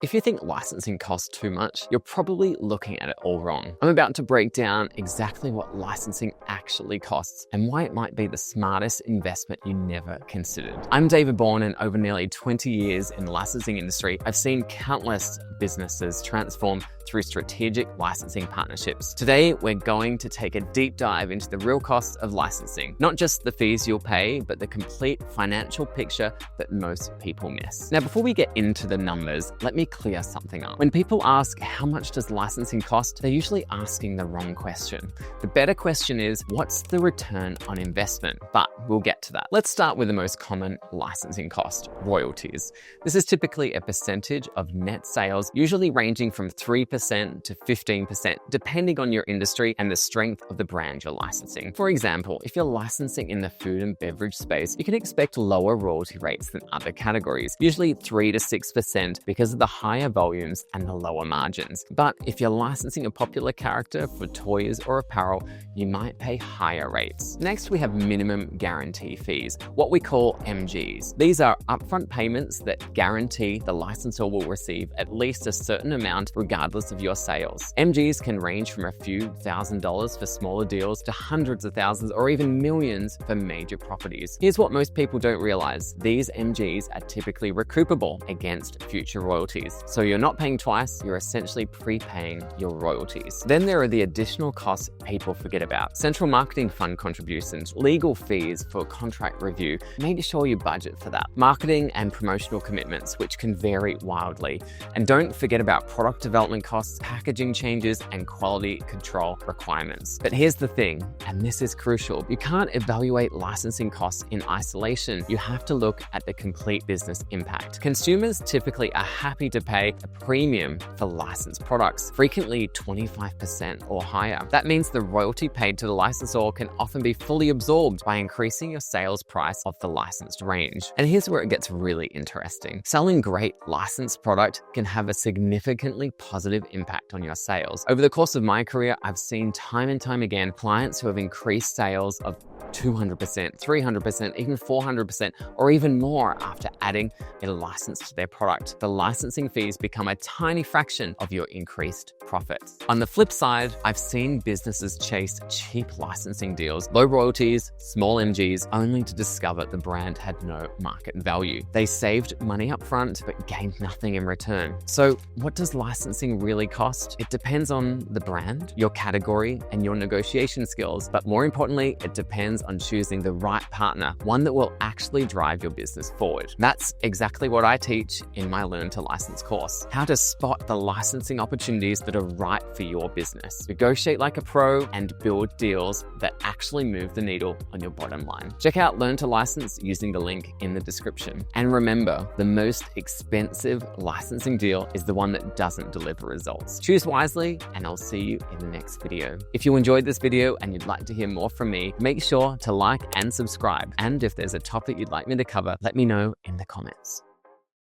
If you think licensing costs too much, you're probably looking at it all wrong. I'm about to break down exactly what licensing actually costs and why it might be the smartest investment you never considered. I'm David Bourne, and over nearly 20 years in the licensing industry, I've seen countless businesses transform through strategic licensing partnerships. Today, we're going to take a deep dive into the real costs of licensing, not just the fees you'll pay, but the complete financial picture that most people miss. Now, before we get into the numbers, let me clear something up. When people ask, how much does licensing cost? They're usually asking the wrong question. The better question is, what's the return on investment? But we'll get to that. Let's start with the most common licensing cost, royalties. This is typically a percentage of net sales, usually ranging from 3% to 15%, depending on your industry and the strength of the brand you're licensing. For example, if you're licensing in the food and beverage space, you can expect lower royalty rates than other categories, usually 3 to 6% because of the higher volumes and the lower margins. But if you're licensing a popular character for toys or apparel, you might pay higher rates. Next, we have minimum guarantee fees, what we call MGs. These are upfront payments that guarantee the licensor will receive at least a certain amount regardless of your sales. MGs can range from a few $1,000s for smaller deals to hundreds of thousands or even millions for major properties. Here's what most people don't realize. These MGs are typically recoupable against future royalties. So you're not paying twice, you're essentially prepaying your royalties. Then there are the additional costs people forget about. Central marketing fund contributions, legal fees for contract review. Make sure you budget for that. Marketing and promotional commitments, which can vary wildly. And don't forget about product development costs, packaging changes, and quality control requirements. But here's the thing, and this is crucial. You can't evaluate licensing costs in isolation. You have to look at the complete business impact. Consumers typically are happy to pay a premium for licensed products, frequently 25% or higher. That means the royalty paid to the licensor can often be fully absorbed by increasing your sales price of the licensed range. And here's where it gets really interesting. Selling great licensed product can have a significantly positive impact on your sales. Over the course of my career, I've seen time and time again clients who have increased sales of 200%, 300%, even 400%, or even more after adding a license to their product. The licensing fees become a tiny fraction of your increased profits. On the flip side, I've seen businesses chase cheap licensing deals, low royalties, small MGs, only to discover the brand had no market value. They saved money up front, but gained nothing in return. So what does licensing really cost? It depends on the brand, your category, and your negotiation skills. But more importantly, it depends on choosing the right partner, one that will actually drive your business forward. That's exactly what I teach in my Learn to License course, how to spot the licensing opportunities that are right for your business. Negotiate like a pro and build deals that actually move the needle on your bottom line. Check out Learn to License using the link in the description. And remember, the most expensive licensing deal is the one that doesn't deliver results. Choose wisely, and I'll see you in the next video. If you enjoyed this video and you'd like to hear more from me, make sure to like and subscribe. And if there's a topic you'd like me to cover, let me know in the comments.